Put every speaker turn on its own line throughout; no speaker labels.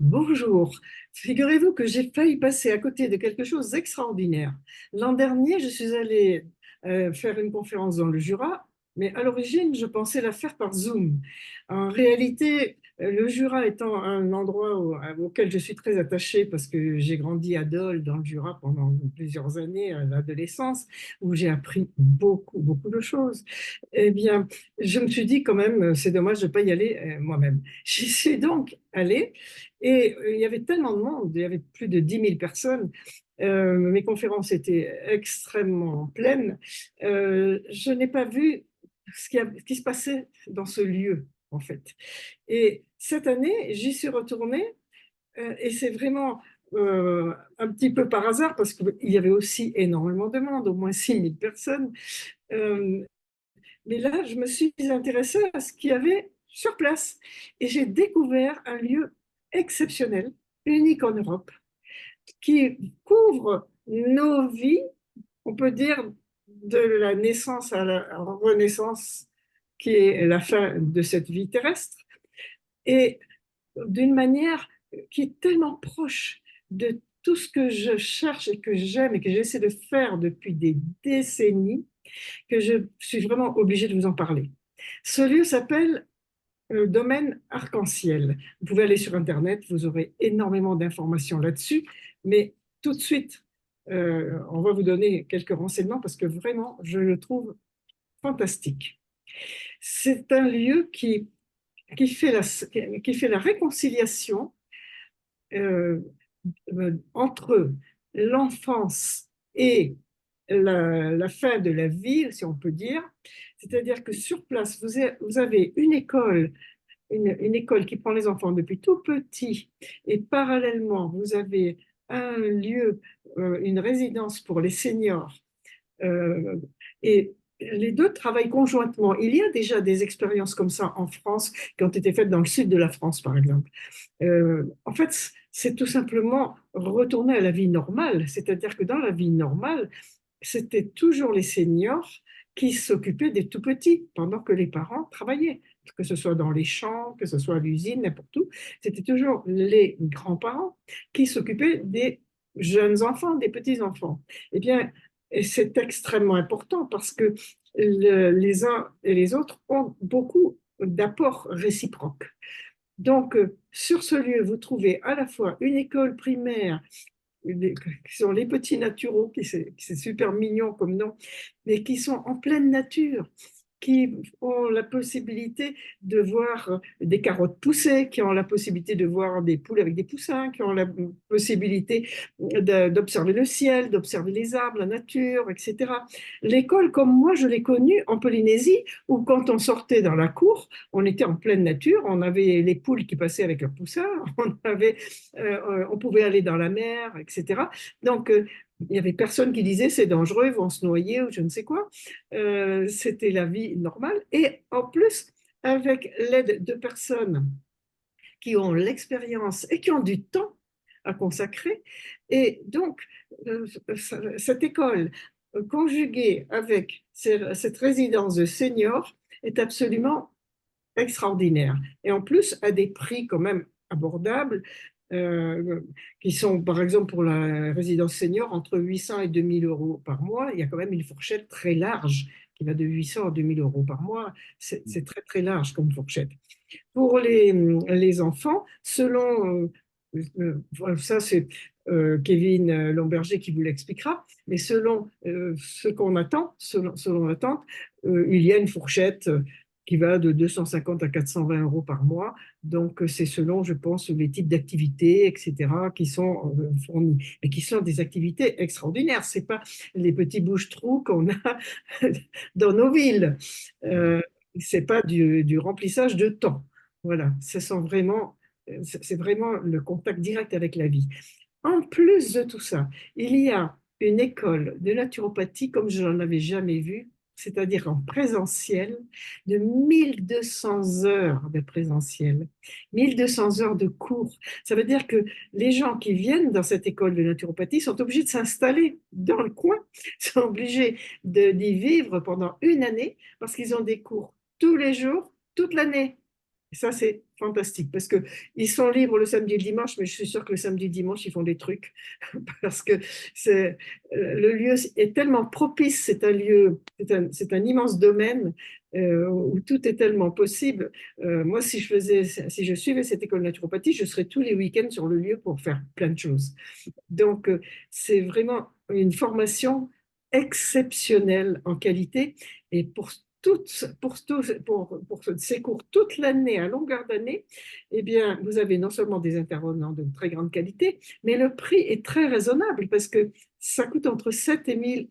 Bonjour. Figurez-vous que j'ai failli passer à côté de quelque chose d'extraordinaire. L'an dernier, je suis allée faire une conférence dans le Jura, mais à l'origine, je pensais la faire par Zoom. En réalité, le Jura étant un endroit auquel je suis très attachée parce que j'ai grandi à Dole, dans le Jura, pendant plusieurs années, à l'adolescence, où j'ai appris beaucoup, beaucoup de choses. Eh bien, je me suis dit quand même, c'est dommage de ne pas y aller moi-même. J'y suis donc allée. Et il y avait tellement de monde, il y avait plus de 10 000 personnes. Mes conférences étaient extrêmement pleines. Je n'ai pas vu ce qui se passait dans ce lieu, en fait. Et cette année, j'y suis retournée et c'est vraiment un petit peu par hasard parce qu'il y avait aussi énormément de monde, au moins 6 000 personnes. Euh, mais là, je me suis intéressée à ce qu'il y avait sur place et j'ai découvert un lieu exceptionnel, unique en Europe, qui couvre nos vies, on peut dire de la naissance à la renaissance, qui est la fin de cette vie terrestre, et d'une manière qui est tellement proche de tout ce que je cherche et que j'aime et que j'essaie de faire depuis des décennies, que je suis vraiment obligée de vous en parler. Ce lieu s'appelle le domaine arc-en-ciel. Vous pouvez aller sur Internet, vous aurez énormément d'informations là-dessus, mais tout de suite, on va vous donner quelques renseignements parce que vraiment, je le trouve fantastique. C'est un lieu qui fait la réconciliation euh, entre l'enfance et la fin de la vie, si on peut dire. C'est-à-dire que sur place, vous avez une école qui prend les enfants depuis tout petit, et parallèlement, vous avez un lieu, une résidence pour les seniors, euh, et les deux travaillent conjointement. Il y a déjà des expériences comme ça en France qui ont été faites dans le sud de la France, par exemple. En fait, c'est tout simplement retourner à la vie normale, c'est-à-dire que dans la vie normale, c'était toujours les seniors qui s'occupaient des tout petits pendant que les parents travaillaient, que ce soit dans les champs, que ce soit à l'usine, n'importe où. C'était toujours les grands-parents qui s'occupaient des jeunes enfants, des petits-enfants. Eh bien, c'est extrêmement important parce que les uns et les autres ont beaucoup d'apports réciproques. Donc, sur ce lieu, vous trouvez à la fois une école primaire qui sont les petits naturaux, c'est super mignon comme nom, mais qui sont en pleine nature, qui ont la possibilité de voir des carottes pousser, qui ont la possibilité de voir des poules avec des poussins, qui ont la possibilité d'observer le ciel, d'observer les arbres, la nature, etc. L'école, comme moi je l'ai connue en Polynésie, où quand on sortait dans la cour, on était en pleine nature, on avait les poules qui passaient avec leurs poussins, on pouvait aller dans la mer, etc. Donc, il n'y avait personne qui disait c'est dangereux, ils vont se noyer ou je ne sais quoi. C'était la vie normale. Et en plus, avec l'aide de personnes qui ont l'expérience et qui ont du temps à consacrer. Et donc, cette école conjuguée avec cette résidence de seniors est absolument extraordinaire. Et en plus, à des prix quand même abordables, euh, qui sont, par exemple, pour la résidence senior, entre 800 et 2 000 € par mois. Il y a quand même une fourchette très large qui va de 800 à 2 000 € par mois. C'est très, très large comme fourchette. Pour les enfants, selon, ça c'est Kevin Lomberger qui vous l'expliquera, mais selon ce qu'on attend, selon l'attente, il y a une fourchette qui va de 250 à 420 € par mois. Donc, c'est selon, je pense, les types d'activités, etc., qui sont fournis, mais qui sont des activités extraordinaires. C'est pas les petits bouche-trous qu'on a dans nos villes. Euh, c'est pas du remplissage de temps. Voilà, c'est vraiment le contact direct avec la vie. En plus de tout ça, il y a une école de naturopathie comme je n'en avais jamais vu, c'est-à-dire en présentiel, de 1200 heures de présentiel, 1200 heures de cours. Ça veut dire que les gens qui viennent dans cette école de naturopathie sont obligés de s'installer dans le coin, sont obligés d'y vivre pendant une année parce qu'ils ont des cours tous les jours, toute l'année. Et ça, c'est fantastique parce que ils sont libres le samedi et le dimanche, mais je suis sûre que le samedi et le dimanche, ils font des trucs parce que le lieu est tellement propice, c'est un lieu, c'est un immense domaine où tout est tellement possible. Moi, si je suivais cette école de naturopathie, je serais tous les week-ends sur le lieu pour faire plein de choses. Donc, c'est vraiment une formation exceptionnelle en qualité. Et pour ces cours toute l'année, à longueur d'année, eh bien, vous avez non seulement des intervenants de très grande qualité, mais le prix est très raisonnable parce que ça coûte entre 7 000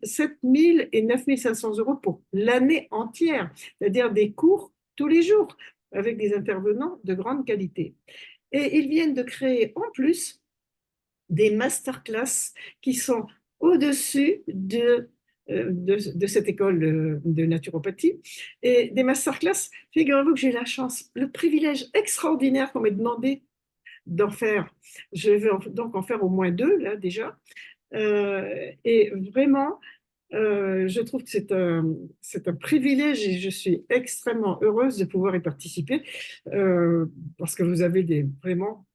et 9 500 euros pour l'année entière, c'est-à-dire des cours tous les jours avec des intervenants de grande qualité. Et ils viennent de créer en plus des masterclass qui sont au-dessus de cette école de naturopathie. Et des masterclass, figurez-vous que j'ai la chance, le privilège extraordinaire qu'on m'ait demandé d'en faire. Je vais donc en faire au moins 2, là, déjà. Et vraiment, je trouve que c'est un privilège et je suis extrêmement heureuse de pouvoir y participer parce que vous avez vraiment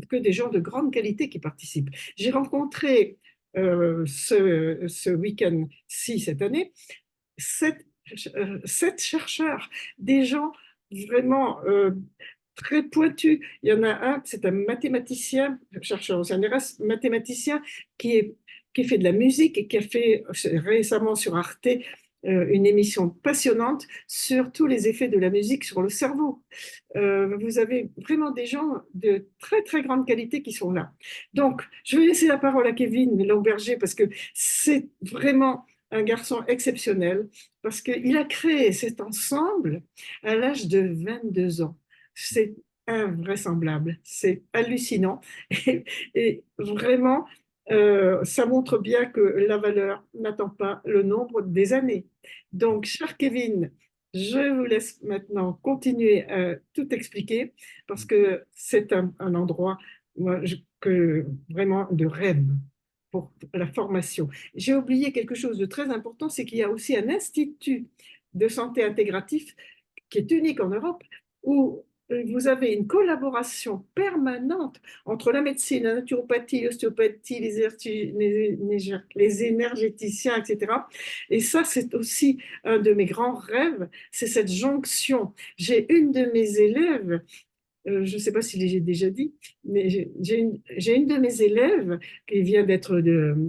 que des gens de grande qualité qui participent. J'ai rencontré ce week-end-ci, cette année, 7 chercheurs, des gens vraiment très pointus. Il y en a un, c'est un mathématicien, chercheur au CNRS, mathématicien qui fait de la musique et qui a fait récemment sur Arte une émission passionnante sur tous les effets de la musique sur le cerveau. Vous avez vraiment des gens de très très grande qualité qui sont là. Donc, je vais laisser la parole à Kevin Lomberger parce que c'est vraiment un garçon exceptionnel parce qu'il a créé cet ensemble à l'âge de 22 ans. C'est invraisemblable, c'est hallucinant et vraiment, ça montre bien que la valeur n'attend pas le nombre des années. Donc, cher Kevin, je vous laisse maintenant continuer à tout expliquer parce que c'est un endroit vraiment de rêve pour la formation. J'ai oublié quelque chose de très important, c'est qu'il y a aussi un institut de santé intégratif qui est unique en Europe où vous avez une collaboration permanente entre la médecine, la naturopathie, l'ostéopathie, les énergéticiens, etc. Et ça, c'est aussi un de mes grands rêves, c'est cette jonction. J'ai une de mes élèves, je ne sais pas si j'ai déjà dit, mais j'ai une de mes élèves qui vient d'être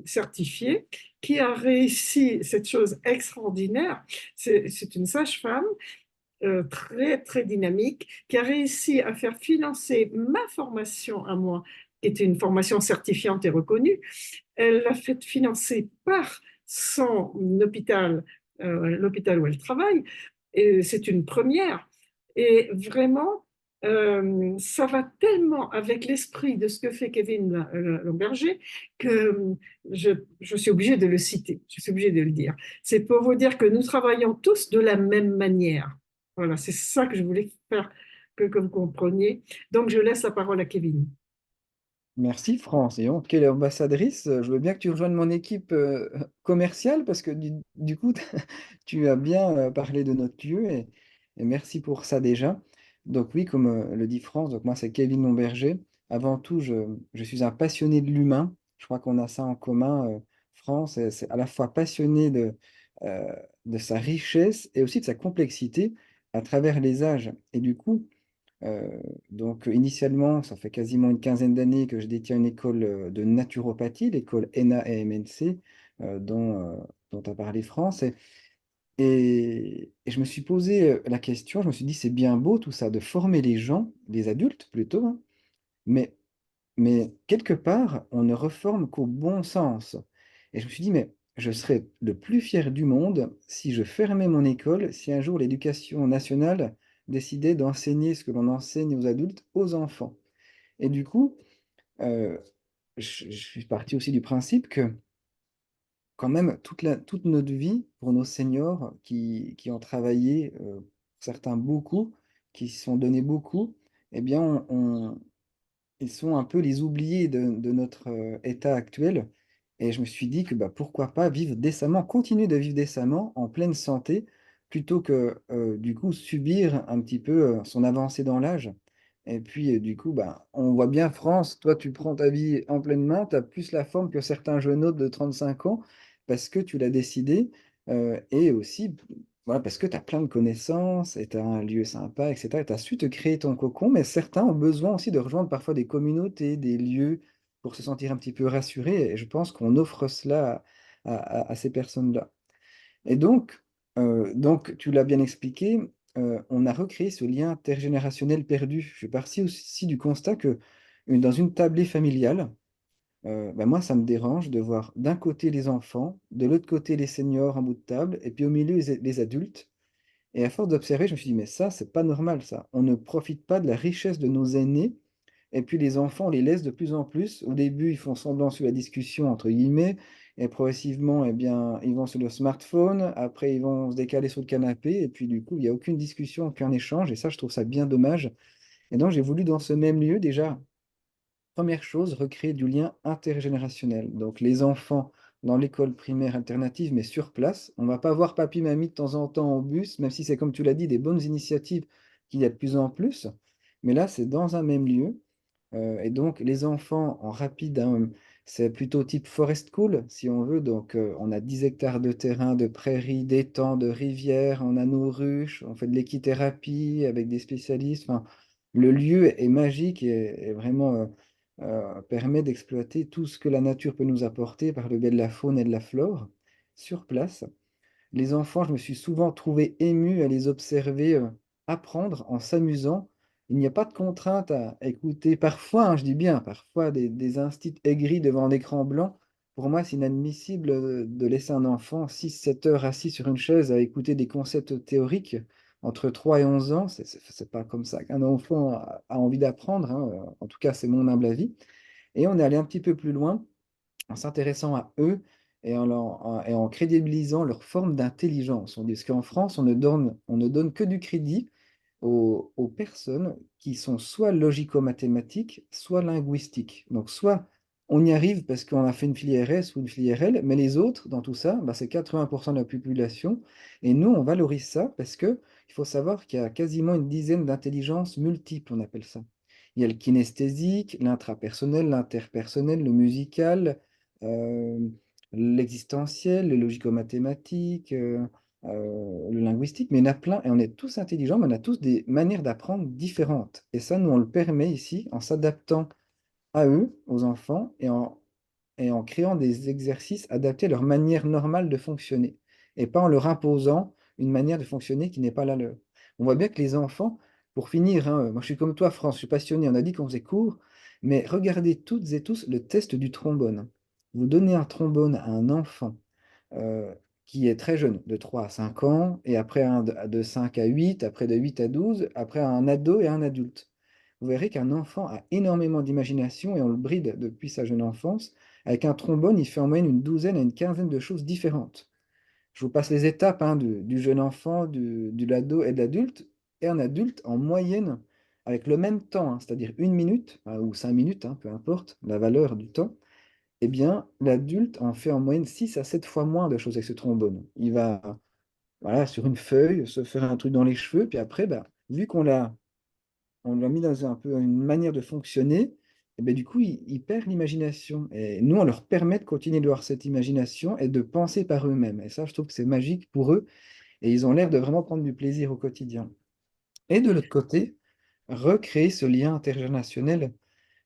certifiée, qui a réussi cette chose extraordinaire. C'est une sage-femme très, très dynamique, qui a réussi à faire financer ma formation à moi, qui était une formation certifiante et reconnue. Elle l'a fait financer par son hôpital, l'hôpital où elle travaille, et c'est une première. Et vraiment, ça va tellement avec l'esprit de ce que fait Kevin Lomberger que je suis obligée de le citer, je suis obligée de le dire. C'est pour vous dire que nous travaillons tous de la même manière. Voilà, c'est ça que je voulais faire que vous compreniez. Donc, je laisse la parole à Kevin.
Merci France. Et donc, quelle ambassadrice. Je veux bien que tu rejoignes mon équipe commerciale parce que du coup, tu as bien parlé de notre lieu et merci pour ça déjà. Donc oui, comme le dit France, donc moi c'est Kevin Lomberger. Avant tout, je suis un passionné de l'humain. Je crois qu'on a ça en commun, France. C'est à la fois passionné euh, de sa richesse et aussi de sa complexité à travers les âges. Et du coup, donc initialement, ça fait quasiment une quinzaine d'années que je détiens une école de naturopathie, l'école ENA-EMNC, dont a parlé France. Et je me suis posé la question, je me suis dit, c'est bien beau tout ça, de former les gens, les adultes plutôt, hein, mais, mais quelque part, on ne reforme qu'au bon sens. Et je me suis dit, mais je serais le plus fier du monde si je fermais mon école, si un jour l'éducation nationale décidait d'enseigner ce que l'on enseigne aux adultes, aux enfants. Et du coup, euh, je suis parti aussi du principe que quand même toute notre vie pour nos seniors qui ont travaillé, certains beaucoup, qui se sont donnés beaucoup, eh bien, ils sont un peu les oubliés de notre état actuel. Et je me suis dit que bah, pourquoi pas vivre décemment, continuer de vivre décemment en pleine santé, plutôt que du coup subir un petit peu son avancée dans l'âge. Et puis, du coup, ben, on voit bien France, toi, tu prends ta vie en pleine main, tu as plus la forme que certains jeunes autres de 35 ans parce que tu l'as décidé, et aussi, voilà, parce que tu as plein de connaissances et tu as un lieu sympa et cetera et tu as su te créer ton cocon. Mais certains ont besoin aussi de rejoindre parfois des communautés, des lieux pour se sentir un petit peu rassurés et je pense qu'on offre cela à ces personnes-là. Et donc tu l'as bien expliqué, on a recréé ce lien intergénérationnel perdu. Je suis parti aussi du constat que, dans une tablée familiale, bah, moi, ça me dérange de voir d'un côté les enfants, de l'autre côté les seniors en bout de table et puis au milieu les adultes et à force d'observer, je me suis dit: «Mais ça, c'est pas normal ça. On ne profite pas de la richesse de nos aînés et puis les enfants, on les laisse de plus en plus. Au début, ils font semblant sur la discussion entre guillemets et progressivement, eh bien, ils vont sur le smartphone. Après, ils vont se décaler sur le canapé et puis du coup, il y a aucune discussion, aucun échange et ça, je trouve ça bien dommage et donc j'ai voulu dans ce même lieu déjà, première chose, recréer du lien intergénérationnel. Donc les enfants dans l'école primaire alternative, mais sur place. On va pas voir papy, mamie de temps en temps au bus, même si c'est comme tu l'as dit, des bonnes initiatives qu'il y a de plus en plus. Mais là, c'est dans un même lieu. Et donc les enfants en rapide, hein, c'est plutôt type forest school, si on veut. Donc on a 10 hectares de terrain, de prairies, d'étangs, de rivières, on a nos ruches, on fait de l'équithérapie avec des spécialistes. Enfin, le lieu est magique et vraiment, permet d'exploiter tout ce que la nature peut nous apporter par le biais de la faune et de la flore, sur place. Les enfants, je me suis souvent trouvé ému à les observer, apprendre en s'amusant. Il n'y a pas de contrainte à écouter parfois, hein, je dis bien parfois des instits aigris devant un écran blanc. Pour moi, c'est inadmissible, de laisser un enfant 6 7 heures assis sur une chaise à écouter des concepts théoriques. Entre 3 et 11 ans, c'est pas comme ça qu'un enfant a envie d'apprendre, hein, en tout cas, c'est mon humble avis et on est allé un petit peu plus loin en s'intéressant à eux et en crédibilisant leur forme d'intelligence. On dit parce qu'en France, on ne donne que du crédit aux personnes qui sont soit logico-mathématiques, soit linguistiques. Donc soit on y arrive parce qu'on a fait une filière S ou une filière L, mais les autres, dans tout ça, bah, c'est 80 de la population et nous, on valorise ça parce que il faut savoir qu'il y a quasiment une dizaine d'intelligences multiples, on appelle ça. Il y a le kinesthésique, l'intrapersonnel, l'interpersonnel, le musical, hem, l'existentiel, le logico-mathématique, le linguistique, mais il y en a plein et on est tous intelligents, mais on a tous des manières d'apprendre différentes et ça, nous, on le permet ici en s'adaptant à eux, aux enfants et en créant des exercices adaptés à leur manière normale de fonctionner et pas en leur imposant une manière de fonctionner qui n'est pas la leur. On voit bien que les enfants, pour finir, hein, moi je suis comme toi France, je suis passionné, on a dit qu'on faisait court, mais regardez toutes et tous le test du trombone. Vous donnez un trombone à un enfant, heu, qui est très jeune, de 3 à 5 ans et après un de 5 à 8, après de 8 à 12, après un ado et un adulte. Vous verrez qu'un enfant a énormément d'imagination et on le bride depuis sa jeune enfance. Avec un trombone, il fait en moyenne une douzaine à une quinzaine de choses différentes. Je vous passe les étapes, hein, du jeune enfant, du l'ado et de l'adulte. Et un adulte, en moyenne, avec le même temps, hein, c'est-à-dire 1 minute, ou 5 minutes, hein, peu importe la valeur du temps, eh bien, l'adulte en fait en moyenne 6 à 7 fois moins de choses avec ce trombone. Il va, voilà, sur une feuille, se faire un truc dans les cheveux, puis après, bah, vu on l'a mis dans un peu une manière de fonctionner et beh, du coup, ils perdent l'imagination et nous, on leur permet de continuer d'avoir cette imagination et de penser par eux-mêmes et ça, je trouve que c'est magique pour eux et ils ont l'air de vraiment prendre du plaisir au quotidien et de l'autre côté, recréer ce lien intergénérationnel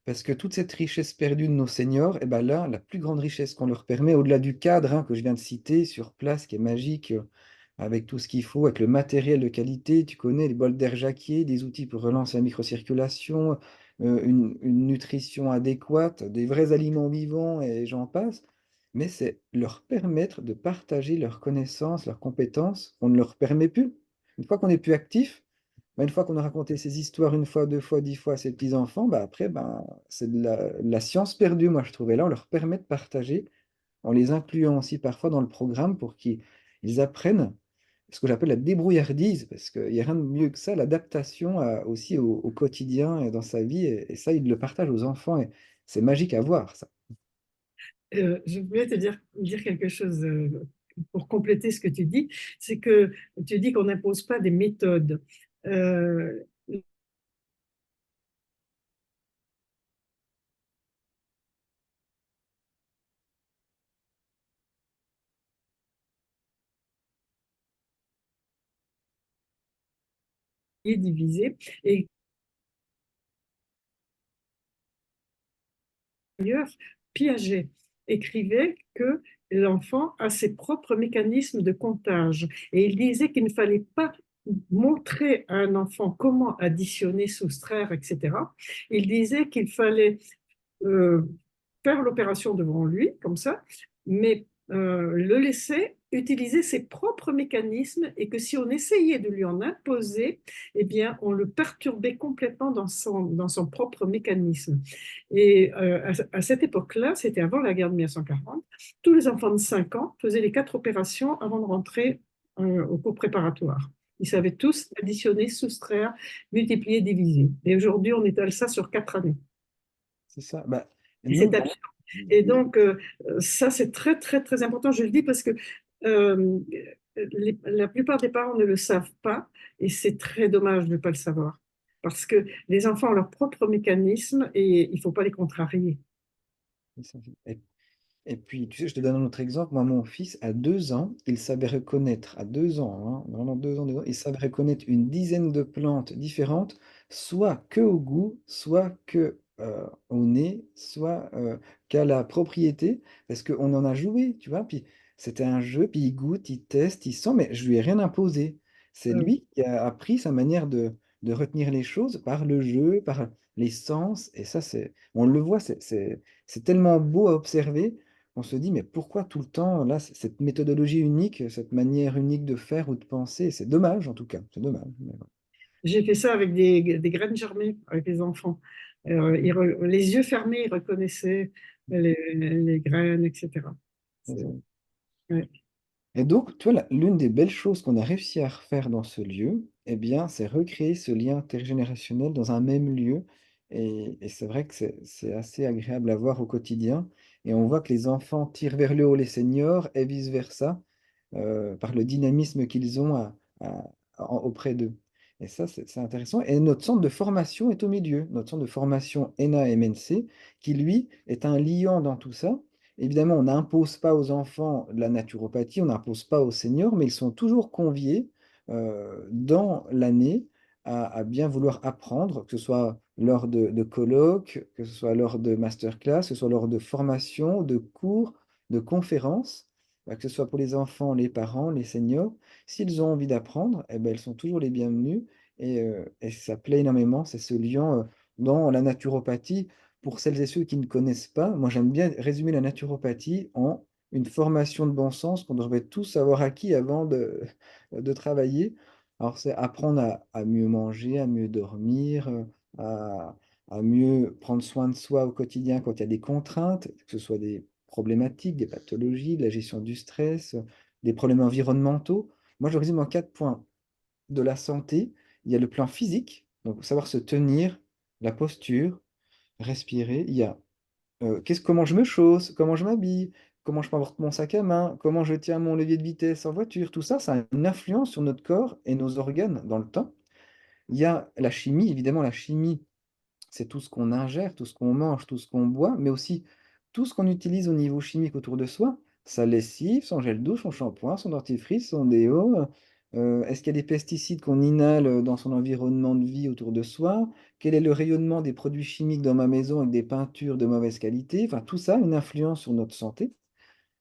parce que toute cette richesse perdue de nos seniors et bah, là, la plus grande richesse qu'on leur permet au-delà du cadre, hein, que je viens de citer sur place qui est magique, avec tout ce qu'il faut, avec le matériel de qualité, tu connais les bols d'air Jacquier, des outils pour relancer la microcirculation, une nutrition adéquate, des vrais aliments vivants et j'en passe. Mais c'est leur permettre de partager leurs connaissances, leurs compétences. On ne leur permet plus. Une fois qu'on est plus actif, bah, une fois qu'on a raconté ces histoires une fois, 2 fois, 10 fois à ses petits-enfants, bah, après, ben, c'est de la science perdue, moi, je trouve et là, on leur permet de partager, en les incluant aussi parfois dans le programme pour qu'ils apprennent ce que j'appelle la débrouillardise, parce qu'il y a rien de mieux que ça, l'adaptation aussi au quotidien et dans sa vie et ça, ils le partagent aux enfants et c'est magique à voir ça.
Je voulais te dire quelque chose pour compléter ce que tu dis, c'est que tu dis qu'on n'impose pas des méthodes. Euh, divisé. Et d'ailleurs, Piaget écrivait que l'enfant a ses propres mécanismes de comptage. Et il disait qu'il ne fallait pas montrer à un enfant comment additionner, soustraire, etc. Il disait qu'il fallait euh, faire l'opération devant lui, comme ça, mais le laisser utiliser ses propres mécanismes et que si on essayait de lui en imposer, eh bien, on le perturbait complètement dans son propre mécanisme. Et à cette époque-là, c'était avant la guerre de 1940, tous les enfants de 5 ans faisaient les 4 opérations avant de rentrer au cours préparatoire. Ils savaient tous additionner, soustraire, multiplier, diviser. Et aujourd'hui, on étale ça sur 4 années.
C'est ça. Bah,
Et c'est
nous,
absurde. Et donc, ça, c'est très, très, très important. Je le dis parce que euh, la plupart des parents ne le savent pas et c'est très dommage de ne pas le savoir. Parce que les enfants ont leur propre mécanisme et il ne faut pas les contrarier.
et puis, tu sais, je te donne un autre exemple. Moi, mon fils, à 2 ans, il savait reconnaître, à 2 ans, hein, vraiment 2 ans, 2 ans, il savait reconnaître une dizaine de plantes différentes, soit que au goût, soit que au nez, soit qu'à la propriété, parce qu'on en a joué, tu vois. Puis c'était un jeu, puis il goûte, il teste, il sent, mais je lui ai rien imposé. C'est
Euh,
lui qui a appris sa manière de retenir les choses par le jeu, par les sens, et ça, on le voit, c'est tellement beau à observer. On se dit, mais pourquoi tout le temps, là, cette méthodologie unique, cette manière unique de faire ou de penser? C'est dommage, en tout cas. C'est dommage. Mais bon.
j'ai fait ça avec des graines germées avec les enfants. Les yeux fermés, ils reconnaissaient les graines, etc. C'est- ouais.
Et donc, tu vois, l'une des belles choses qu'on a réussi à refaire dans ce lieu, eh bien, c'est recréer ce lien intergénérationnel dans un même lieu. Et c'est vrai que c'est assez agréable à voir au quotidien. Et on voit que les enfants tirent vers le haut les seniors et vice-versa, par le dynamisme qu'ils ont auprès d'eux. Et ça, c'est intéressant. Et notre centre de formation est au milieu. Notre centre de formation ENA-MNC, qui, lui, est un liant dans tout ça. Évidemment, on n'impose pas aux enfants de la naturopathie, on n'impose pas aux seniors, mais ils sont toujours conviés dans l'année à bien vouloir apprendre, que ce soit lors de colloques, que ce soit lors de masterclass, que ce soit lors de formations, de cours, de conférences, que ce soit pour les enfants, les parents, les seniors. S'ils ont envie d'apprendre, eh ben, ils sont toujours les bienvenus et ça plaît énormément. C'est ce lien dans la naturopathie. Pour celles et ceux qui ne connaissent pas, moi j'aime bien résumer la naturopathie en une formation de bon sens qu'on devrait tous avoir acquis avant de travailler. Alors c'est apprendre à mieux manger, à mieux dormir, à, à mieux prendre soin de soi au quotidien quand il y a des contraintes, que ce soit des problématiques, des pathologies, de la gestion du stress, des problèmes environnementaux. Moi je résume en 4 points. De la santé, il y a le plan physique, donc savoir se tenir, la posture, respirer. Il y a comment je me chausse, comment je m'habille, comment je porte mon sac à main, comment je tiens mon levier de vitesse en voiture. Tout ça, ça a une influence sur notre corps et nos organes dans le temps. Il y a la chimie, évidemment, la chimie, c'est tout ce qu'on ingère, tout ce qu'on mange, tout ce qu'on boit, mais aussi tout ce qu'on utilise au niveau chimique autour de soi. Sa lessive, son gel douche, son shampoing, son dentifrice, son déo. Est-ce qu'il y a des pesticides qu'on inhale dans son environnement de vie autour de soi? Quel est le rayonnement des produits chimiques dans ma maison avec des peintures de mauvaise qualité? Enfin, tout ça a une influence sur notre santé.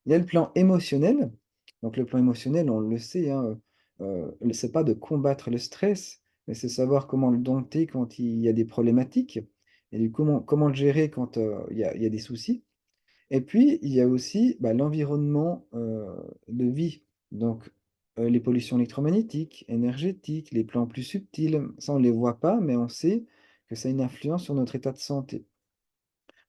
Il y a le plan émotionnel. Donc le plan émotionnel, on le sait, hein, c'est pas de combattre le stress, mais c'est savoir comment le dompter quand il y a des problématiques et comment le gérer quand il y a des soucis. Et puis, il y a aussi bah, l'environnement de vie. Donc, les pollutions électromagnétiques, énergétiques, les plans plus subtils, ça, on ne les voit pas, mais on sait que ça a une influence sur notre état de santé.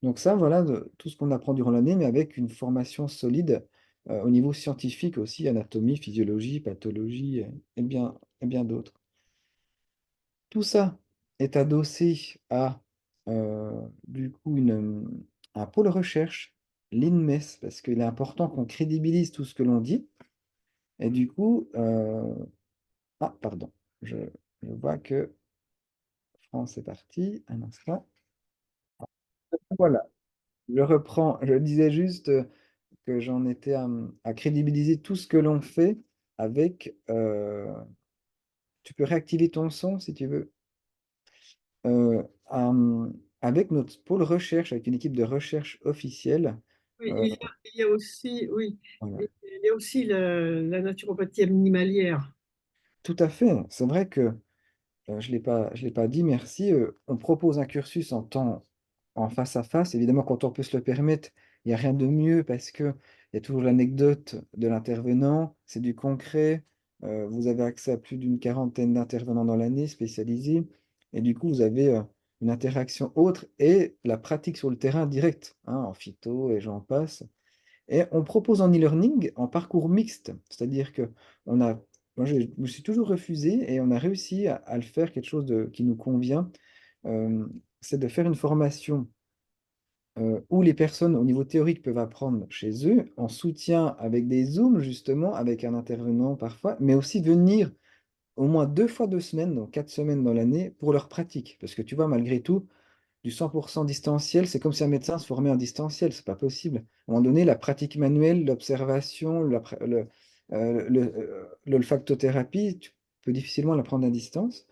Donc ça, voilà tout ce qu'on apprend durant l'année, mais avec une formation solide au niveau scientifique aussi, anatomie, physiologie, pathologie et bien d'autres. Tout ça est adossé à du coup un pôle recherche, l'INMES, parce qu'il est important qu'on crédibilise tout ce que l'on dit. Et du coup, ah, pardon, je, je vois que France est parti. Un instant. Voilà, je reprends. Je disais juste que j'en étais à crédibiliser tout ce que l'on fait avec tu peux réactiver ton son si tu veux. Avec notre pôle recherche, avec une équipe de recherche officielle,
Oui,
euh,
il y a aussi, oui,
voilà.
il y a aussi la naturopathie animalière.
Tout à fait. C'est vrai que je l'ai pas dit, merci. On propose un cursus en face à face. Évidemment, quand on peut se le permettre, il n'y a rien de mieux parce qu'il y a toujours l'anecdote de l'intervenant, c'est du concret. Vous avez accès à plus d'une quarantaine d'intervenants dans l'année spécialisés. Et du coup, vous avez une interaction autre et la pratique sur le terrain direct, hein, en phyto et j'en passe. Et on propose en e-learning en parcours mixte, c'est-à-dire que on a, moi je me suis toujours refusé et on a réussi à le faire quelque chose qui nous convient. Euh, c'est de faire une formation où les personnes au niveau théorique peuvent apprendre chez eux, en soutien avec des Zooms justement, avec un intervenant parfois, mais aussi venir au moins 2 fois 2 semaines, donc 4 semaines dans l'année, pour leur pratique. Parce que tu vois, malgré tout, du 100% distanciel, c'est comme si un médecin se formait en distanciel, c'est pas possible. À un moment donné, la pratique manuelle, l'observation, l'olfactothérapie, tu peux difficilement l'apprendre à distance.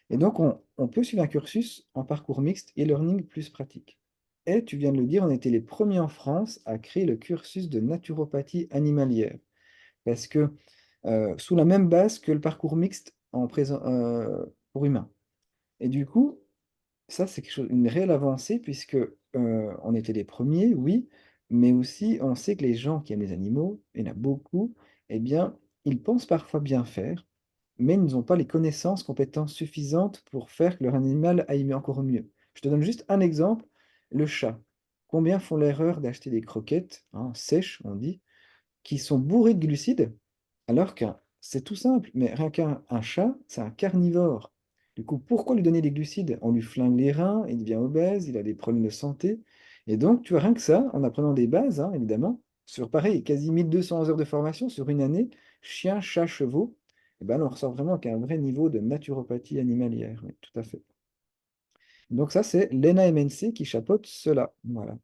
Et donc, on peut suivre un cursus en parcours mixte e-learning plus pratique. Et tu viens de le dire, on était les premiers en France à créer le cursus de naturopathie animalière. Parce que sous la même base que le parcours mixte pour humains. Et du coup, ça, c'est une réelle avancée puisque on était les premiers, oui, mais aussi on sait que les gens qui aiment les animaux, il y en a beaucoup, eh bien, ils pensent parfois bien faire, mais ils n'ont pas les connaissances, compétences suffisantes pour faire que leur animal aille encore mieux. Je te donne juste un exemple, le chat. Combien font l'erreur d'acheter des croquettes, hein, sèches, on dit, qui sont bourrées de glucides, alors que c'est tout simple, mais rien qu'un un chat, c'est un carnivore. Du coup, pourquoi lui donner des glucides? On lui flingue les reins, il devient obèse, il a des problèmes de santé. Et donc, tu vois, rien que ça, en apprenant des bases, hein, évidemment, sur pareil, quasi 1200 heures de formation sur une année, chien, chat, chevaux, et ben, on ressort vraiment avec un vrai niveau de naturopathie animalière. Oui, tout à fait. Donc ça, c'est l'ENA-MNC qui chapeaute cela. Voilà.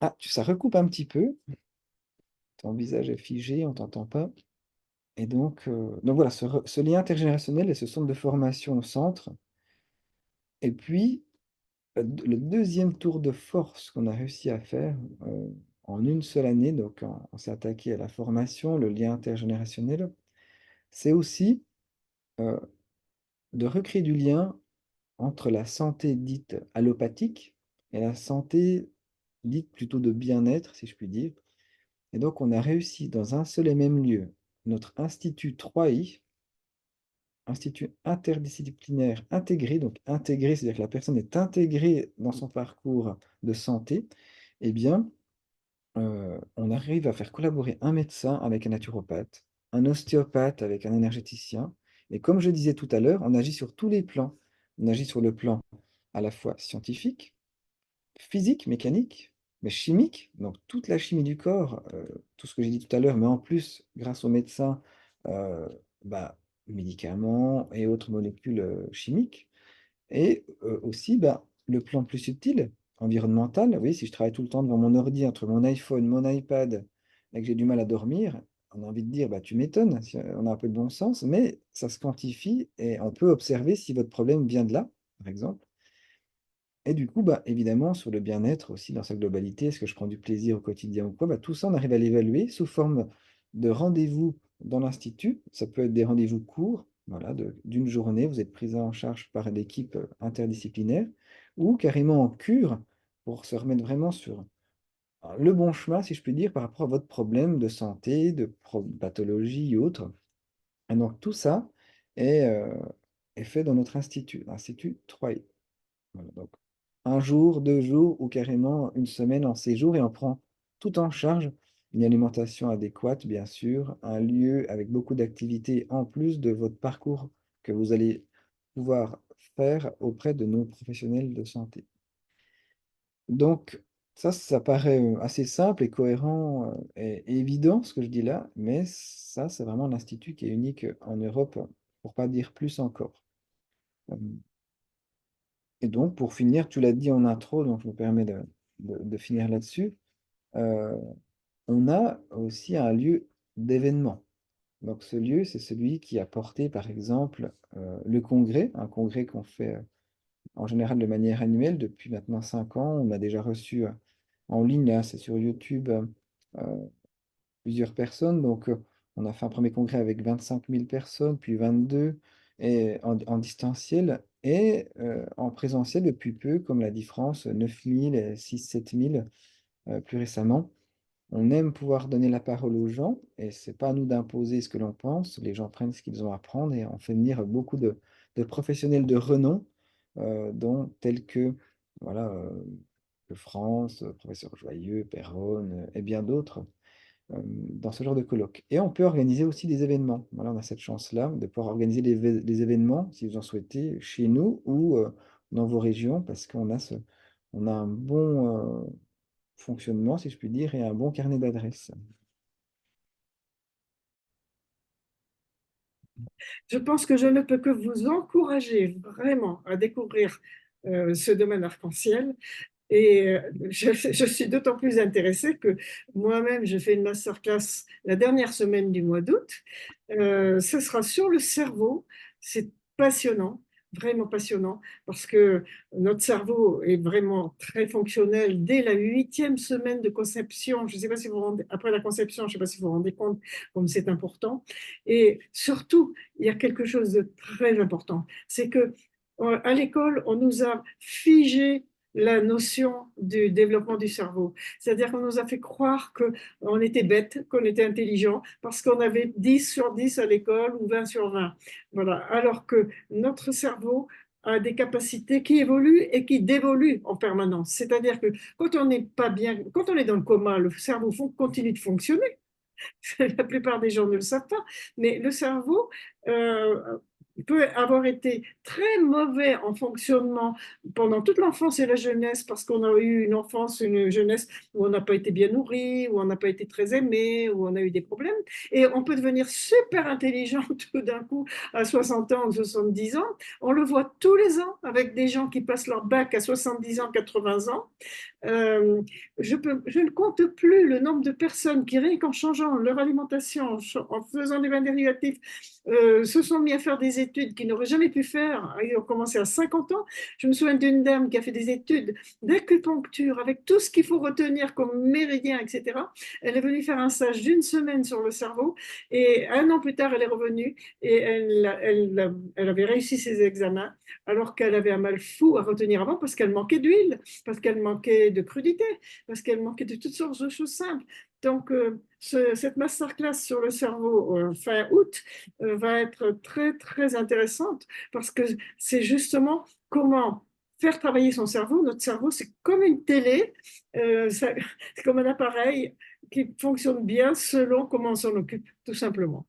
Ah, ça recoupe un petit peu. Ton visage est figé, on t'entend pas. Et donc voilà, ce lien intergénérationnel et ce centre de formation au centre. Et puis, le deuxième tour de force qu'on a réussi à faire en une seule année, donc on s'est attaqué à la formation, le lien intergénérationnel, c'est aussi euh, de recréer du lien entre la santé dite allopathique et la santé dite plutôt de bien-être, si je puis dire. Et donc, on a réussi dans un seul et même lieu, notre Institut 3i, institut interdisciplinaire intégré, donc intégré, c'est-à-dire que la personne est intégrée dans son parcours de santé, eh bien, on arrive à faire collaborer un médecin avec un naturopathe, un ostéopathe avec un énergéticien. Et comme je disais tout à l'heure, on agit sur tous les plans. On agit sur le plan à la fois scientifique, physique, mécanique, mais chimique, donc toute la chimie du corps, tout ce que j'ai dit tout à l'heure, mais en plus, grâce aux médecins, euh, bah, médicaments et autres molécules chimiques, et aussi bah, le plan plus subtil, environnemental. Oui, si je travaille tout le temps devant mon ordi, entre mon iPhone, mon iPad, et que j'ai du mal à dormir, on a envie de dire, bah, tu m'étonnes, si on a un peu de bon sens, mais ça se quantifie et on peut observer si votre problème vient de là, par exemple. Et du coup, bah, évidemment, sur le bien-être aussi dans sa globalité, est-ce que je prends du plaisir au quotidien ou quoi, bah, tout ça, on arrive à l'évaluer sous forme de rendez-vous dans l'institut. Ça peut être des rendez-vous courts, voilà, d'une journée, vous êtes pris en charge par l'équipe interdisciplinaire, ou carrément en cure pour se remettre vraiment sur le bon chemin, si je puis dire, par rapport à votre problème de santé, de pathologie ou autre. Et donc, tout ça est fait dans notre institut, l'Institut 3i. Voilà, donc, un jour, 2 jours ou carrément une semaine en séjour et on prend tout en charge. Une alimentation adéquate, bien sûr, un lieu avec beaucoup d'activités en plus de votre parcours que vous allez pouvoir faire auprès de nos professionnels de santé. Donc, ça paraît assez simple et cohérent et évident ce que je dis là, mais ça, c'est vraiment l'institut qui est unique en Europe, pour pas dire plus encore. Euh, Et donc, pour finir, tu l'as dit en intro, donc je me permets de finir là-dessus. euh, on a aussi un lieu d'événement. Donc ce lieu, c'est celui qui a porté, par exemple, le congrès, un congrès qu'on fait en général de manière annuelle depuis maintenant 5 ans. On a déjà reçu en ligne, là, c'est sur YouTube, plusieurs personnes. Donc on a fait un premier congrès avec 25 000 personnes, puis 22, et en distanciel, et en présentiel depuis peu, comme l'a dit France, 9 000, et 6 000, 7 000 plus récemment. On aime pouvoir donner la parole aux gens et c'est pas à nous d'imposer ce que l'on pense. Les gens prennent ce qu'ils ont à prendre et on fait venir beaucoup de professionnels de renom, dont tels que, voilà, que France, professeur Joyeux, Perronne, et bien d'autres, dans ce genre de colloque. Et on peut organiser aussi des événements. Voilà, on a cette chance-là de pouvoir organiser des événements, si vous en souhaitez, chez nous ou dans vos régions, parce on a un bon fonctionnement, si je puis dire, et un bon carnet d'adresses.
Je pense que je ne peux que vous encourager vraiment à découvrir ce domaine arc-en-ciel. Et je suis d'autant plus intéressée que moi-même, je fais une masterclass la dernière semaine du mois d'août. Ce sera sur le cerveau. C'est passionnant, vraiment passionnant, parce que notre cerveau est vraiment très fonctionnel dès la 8e semaine de conception. Je ne sais pas si vous rendez, après la conception, je ne sais pas si vous vous rendez compte comme c'est important. Et surtout, il y a quelque chose de très important, c'est que à l'école, on nous a figé la notion du développement du cerveau. C'est-à-dire qu'on nous a fait croire qu'on était bête, qu'on était intelligent, parce qu'on avait 10 sur 10 à l'école ou 20 sur 20. Voilà. Alors que notre cerveau a des capacités qui évoluent et qui dévoluent en permanence. C'est-à-dire que quand on n'est pas bien, quand on est dans le coma, le cerveau continue de fonctionner. La plupart des gens ne le savent pas, mais le cerveau euh, peut avoir été très mauvais en fonctionnement pendant toute l'enfance et la jeunesse parce qu'on a eu une enfance, une jeunesse où on n'a pas été bien nourri, où on n'a pas été très aimé, où on a eu des problèmes. Et on peut devenir super intelligent tout d'un coup à 60 ans ou 70 ans. On le voit tous les ans avec des gens qui passent leur bac à 70 ans, 80 ans. Euh, je ne compte plus le nombre de personnes qui, rien qu'en changeant leur alimentation, en faisant des bains dérivatifs, se sont mis à faire des études qu'ils n'auraient jamais pu faire. Ils ont commencé à 50 ans. Je me souviens d'une dame qui a fait des études d'acupuncture avec tout ce qu'il faut retenir comme méridien, etc. Elle est venue faire un stage d'une semaine sur le cerveau et un an plus tard, elle est revenue et elle avait réussi ses examens alors qu'elle avait un mal fou à retenir avant parce qu'elle manquait d'huile, parce qu'elle manquait de crudité, parce qu'elle manquait de toutes sortes de choses simples. Donc, cette masterclass sur le cerveau fin août va être très, très intéressante parce que c'est justement comment faire travailler son cerveau. Notre cerveau, c'est comme une télé, c'est comme un appareil qui fonctionne bien selon comment on s'en occupe, tout simplement.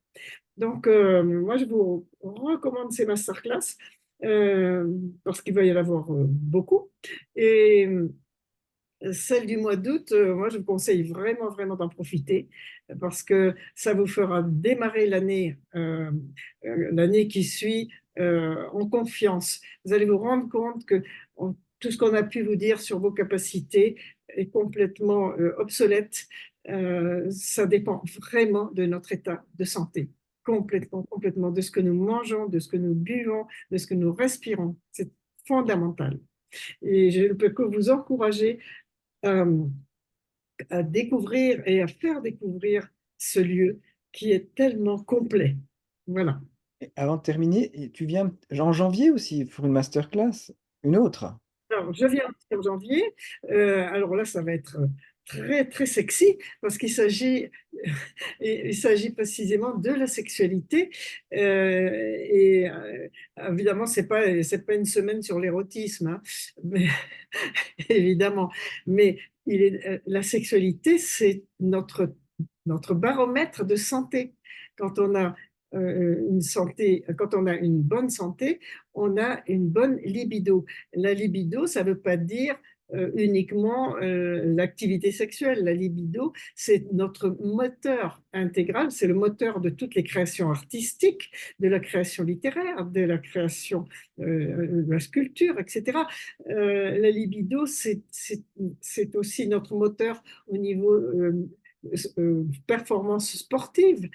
Donc, moi, je vous recommande ces masterclass euh, parce qu'il va y en avoir beaucoup. Et celle du mois d'août, moi, je vous conseille vraiment, vraiment d'en profiter parce que ça vous fera démarrer l'année qui suit en confiance. Vous allez vous rendre compte que tout ce qu'on a pu vous dire sur vos capacités est complètement obsolète. Ça dépend vraiment de notre état de santé. Complètement, complètement, de ce que nous mangeons, de ce que nous buvons, de ce que nous respirons. C'est fondamental. Et je ne peux que vous encourager euh, à découvrir et à faire découvrir ce lieu qui est tellement complet. Voilà.
Et avant de terminer, tu viens en janvier aussi pour une masterclass? Une autre?
Alors, je viens en janvier. Alors là, ça va être très, très sexy parce il s'agit précisément de la sexualité. Et évidemment, c'est pas une semaine sur l'érotisme, hein, mais évidemment. Mais la sexualité, c'est notre baromètre de santé. Quand on a quand on a une bonne santé, on a une bonne libido. La libido, ça ne veut pas dire uniquement l'activité sexuelle. La libido, c'est notre moteur intégral, c'est le moteur de toutes les créations artistiques, de la création littéraire, de la création de la sculpture, etc. La libido, c'est aussi notre moteur au niveau performance sportive.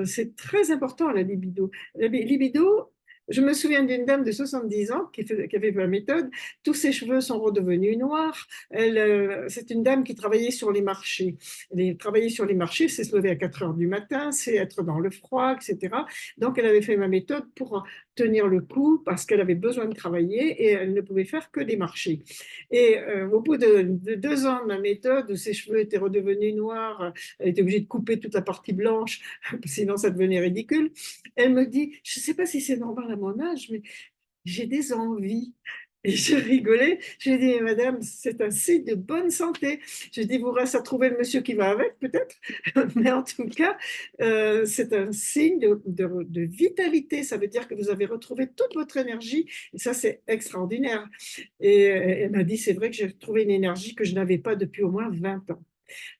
C'est très important la libido. La libido, je me souviens d'une dame de 70 ans qui avait la méthode. Tous ses cheveux sont redevenus noirs. C'est une dame qui travaillait sur les marchés. Travailler sur les marchés, c'est se lever à 4 heures du matin, c'est être dans le froid, etc. Donc, elle avait fait ma méthode pour tenir le coup parce qu'elle avait besoin de travailler et elle ne pouvait faire que des marchés. Et au bout de 2 ans de ma méthode, où ses cheveux étaient redevenus noirs, elle était obligée de couper toute la partie blanche, sinon ça devenait ridicule. Elle me dit, je ne sais pas si c'est normal à mon âge, mais j'ai des envies. Et je rigolais. Je lui ai dit, madame, c'est un signe de bonne santé. Je lui ai dit, vous reste à trouver le monsieur qui va avec, peut-être. Mais en tout cas, c'est un signe de vitalité. Ça veut dire que vous avez retrouvé toute votre énergie. Et ça, c'est extraordinaire. Et elle m'a dit, c'est vrai que j'ai retrouvé une énergie que je n'avais pas depuis au moins 20 ans.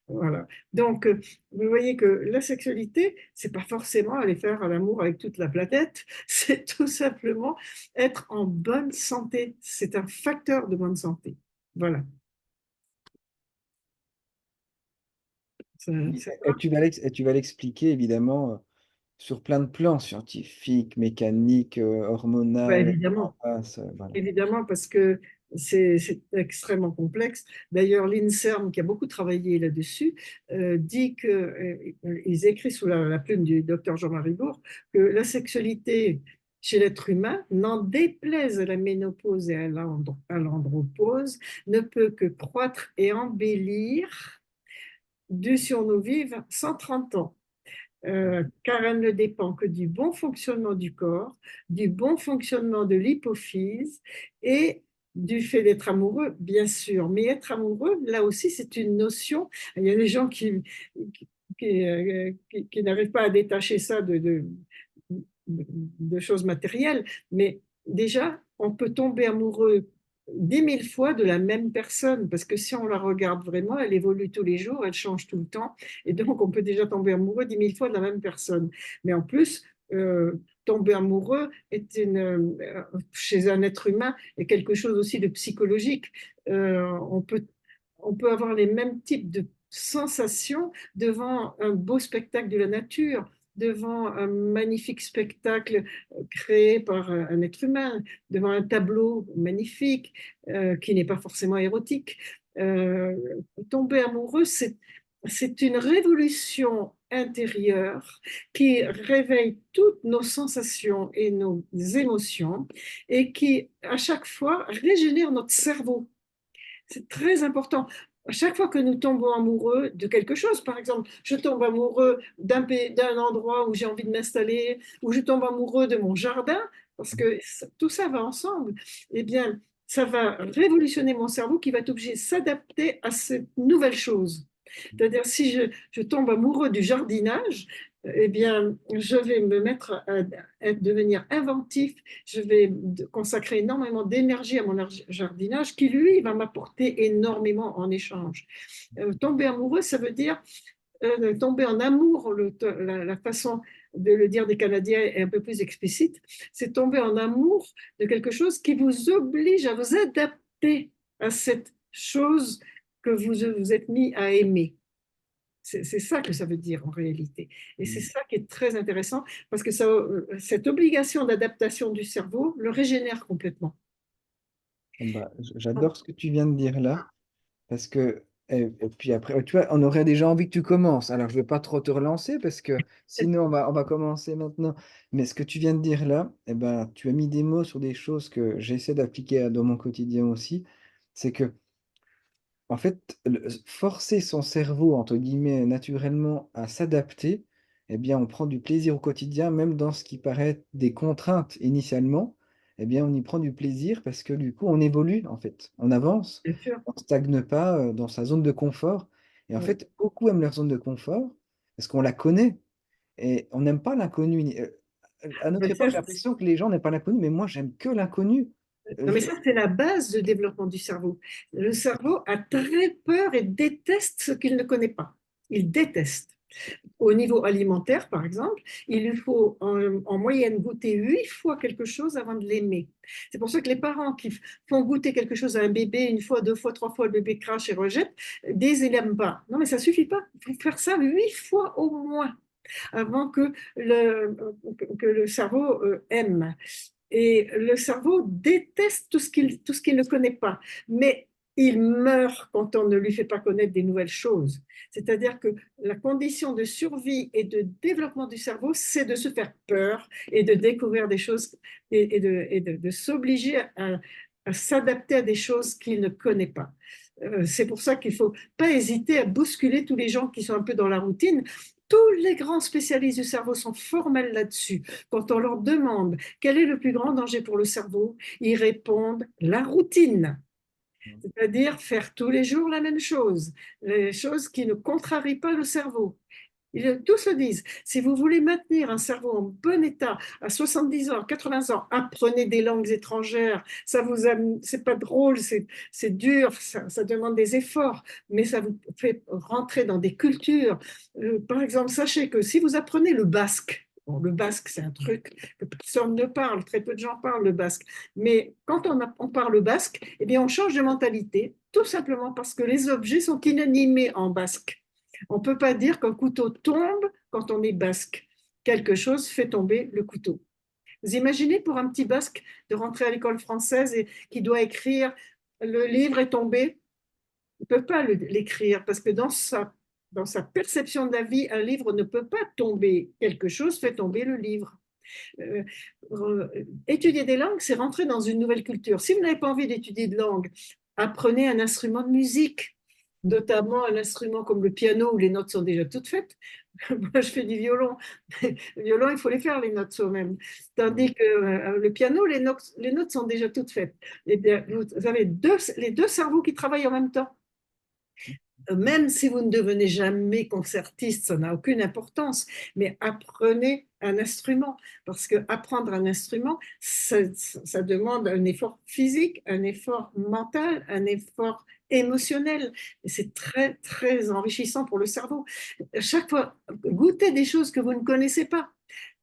Voilà. Donc, vous voyez que la sexualité, c'est pas forcément aller faire l'amour avec toute la planète, c'est tout simplement être en bonne santé. C'est un facteur de bonne santé. Voilà.
Oui,
C'est
et
ça.
et tu vas l'expliquer évidemment sur plein de plans scientifiques, mécaniques,
Ouais,
hormonales,
évidemment.
voilà.
Évidemment, parce que c'est extrêmement complexe. D'ailleurs, l'INSERM, qui a beaucoup travaillé là-dessus, dit que, ils écrivent sous la plume du docteur Jean-Marie Bourg, que la sexualité chez l'être humain, n'en déplaise à la ménopause et à l'andropause, ne peut que croître et embellir dû sur nos vives 130 ans. Car elle ne dépend que du bon fonctionnement du corps, du bon fonctionnement de l'hypophyse et du fait d'être amoureux, bien sûr. Mais être amoureux, là aussi, c'est une notion. Il y a des gens qui n'arrivent pas à détacher ça de choses matérielles, mais déjà, on peut tomber amoureux 10 000 fois de la même personne, parce que si on la regarde vraiment, elle évolue tous les jours, elle change tout le temps, et donc on peut déjà tomber amoureux 10 000 fois de la même personne. Mais en plus, tomber amoureux chez un être humain est quelque chose aussi de psychologique. On peut avoir les mêmes types de sensations devant un beau spectacle de la nature, devant un magnifique spectacle créé par un être humain, devant un tableau magnifique qui n'est pas forcément érotique. Euh, Tomber amoureux, c'est une révolution intérieure qui réveille toutes nos sensations et nos émotions et qui, à chaque fois, régénère notre cerveau. C'est très important. À chaque fois que nous tombons amoureux de quelque chose, par exemple, je tombe amoureux d'un endroit où j'ai envie de m'installer, ou je tombe amoureux de mon jardin, parce que tout ça va ensemble, eh bien, ça va révolutionner mon cerveau qui va être obligé de s'adapter à cette nouvelle chose. C'est-à-dire, si je tombe amoureux du jardinage, eh bien, je vais me mettre à devenir inventif, je vais consacrer énormément d'énergie à mon jardinage qui, lui, va m'apporter énormément en échange. Tomber amoureux, ça veut dire tomber en amour, la façon de le dire des Canadiens est un peu plus explicite, c'est tomber en amour de quelque chose qui vous oblige à vous adapter à cette chose que vous êtes mis à aimer. C'est ça que ça veut dire en réalité. Et c'est ça qui est très intéressant parce que cette obligation d'adaptation du cerveau le régénère complètement.
Bah, j'adore ce que tu viens de dire là, parce que, et puis après, tu vois, on aurait déjà envie que tu commences. Alors, je ne vais pas trop te relancer, parce que sinon, on va commencer maintenant. Mais ce que tu viens de dire là, eh ben, tu as mis des mots sur des choses que j'essaie d'appliquer dans mon quotidien aussi. C'est que, en fait, forcer son cerveau, entre guillemets, naturellement à s'adapter, eh bien, on prend du plaisir au quotidien, même dans ce qui paraît des contraintes initialement, eh bien, on y prend du plaisir parce que du coup, on évolue, en fait. On avance,
Bien sûr.
on ne stagne pas dans sa zone de confort. Et en
Ouais.
fait, beaucoup aiment leur zone de confort parce qu'on la connaît et on n'aime pas l'inconnu. À notre
Mais ça,
époque, j'ai l'impression que les gens n'aiment pas l'inconnu, mais moi, j'aime que l'inconnu.
non, mais
Je-
ça, c'est la base de développement du cerveau. Le cerveau a très peur et déteste ce qu'il ne connaît pas. Il déteste. au niveau alimentaire, par exemple, il lui faut en moyenne goûter 8 fois quelque chose avant de l'aimer. C'est pour ça que les parents qui font goûter quelque chose à un bébé une fois, 2 fois, 3 fois, le bébé crache et rejette, disent il n'aime pas. Non, mais ça suffit pas. Il faut faire ça 8 fois au moins avant que le cerveau aime. Et le cerveau déteste tout ce qu'il ne connaît pas. Mais il meurt quand on ne lui fait pas connaître des nouvelles choses. C'est-à-dire que la condition de survie et de développement du cerveau, c'est de se faire peur et de découvrir des choses de s'obliger à s'adapter à des choses qu'il ne connaît pas. C'est pour ça qu'il ne faut pas hésiter à bousculer tous les gens qui sont un peu dans la routine. Tous les grands spécialistes du cerveau sont formels là-dessus. Quand on leur demande quel est le plus grand danger pour le cerveau, ils répondent la routine, c'est-à-dire faire tous les jours la même chose, les choses qui ne contrarient pas le cerveau. Ils tous le disent. Si vous voulez maintenir un cerveau en bon état à 70 ans, 80 ans, apprenez des langues étrangères. Ça vous c'est pas drôle, c'est dur, ça demande des efforts, mais ça vous fait rentrer dans des cultures. Par exemple, sachez que si vous apprenez le basque, bon, le basque, c'est un truc que personne ne parle, très peu de gens parlent le basque. Mais quand on parle le basque, eh bien, on change de mentalité, tout simplement parce que les objets sont inanimés en basque. On ne peut pas dire qu'un couteau tombe quand on est basque. Quelque chose fait tomber le couteau. Vous imaginez pour un petit basque de rentrer à l'école française et qui doit écrire le livre est tombé. Il ne peut pas l'écrire parce que dans sa perception de la vie, un livre ne peut pas tomber. Quelque chose fait tomber le livre. Euh, Étudier des langues, c'est rentrer dans une nouvelle culture. Si vous n'avez pas envie d'étudier de langue, apprenez un instrument de musique, notamment un instrument comme le piano où les notes sont déjà toutes faites. Moi, je fais du violon. Le violon, il faut les faire, les notes soi-même. Tandis que le piano, les notes sont déjà toutes faites. Et bien, vous avez les deux cerveaux qui travaillent en même temps. Même si vous ne devenez jamais concertiste, ça n'a aucune importance, mais apprenez un instrument, parce que apprendre un instrument, ça demande un effort physique, un effort mental, un effort émotionnel. Et c'est très, très enrichissant pour le cerveau. Chaque fois, goûtez des choses que vous ne connaissez pas.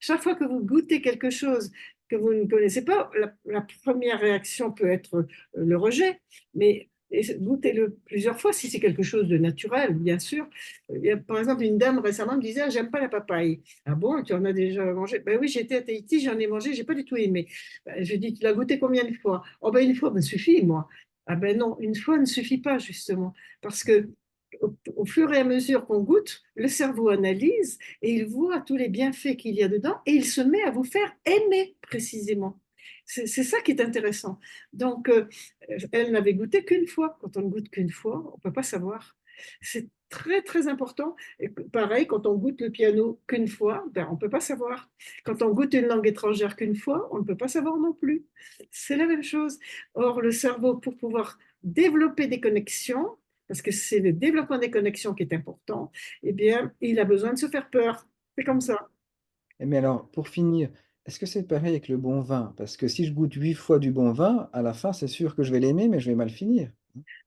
Chaque fois que vous goûtez quelque chose que vous ne connaissez pas, la première réaction peut être le rejet, mais goûtez-le plusieurs fois si c'est quelque chose de naturel, bien sûr. Il y a, par exemple, une dame récemment me disait, ah, j'aime pas la papaye. Ah bon, tu en as déjà mangé? Ben oui, j'étais à Tahiti, j'en ai mangé, j'ai pas du tout aimé. Ben, je dis, tu l'as goûté combien de fois? Oh ben une fois, ben suffit, moi. Ah ben non, une fois ne suffit pas, justement, parce que au fur et à mesure qu'on goûte, le cerveau analyse et il voit tous les bienfaits qu'il y a dedans et il se met à vous faire aimer précisément. C'est ça qui est intéressant. Donc, elle n'avait goûté qu'une fois. Quand on ne goûte qu'une fois, on ne peut pas savoir. C'est très, très important. Et pareil, quand on goûte le piano qu'une fois, ben, on ne peut pas savoir. Quand on goûte une langue étrangère qu'une fois, on ne peut pas savoir non plus. C'est la même chose. Or, le cerveau, pour pouvoir développer des connexions, parce que c'est le développement des connexions qui est important, eh bien, il a besoin de se faire peur. C'est comme ça.
Mais alors, pour finir, est-ce que c'est pareil avec le bon vin? Parce que si je goûte 8 fois du bon vin, à la fin, c'est sûr que je vais l'aimer, mais je vais mal finir.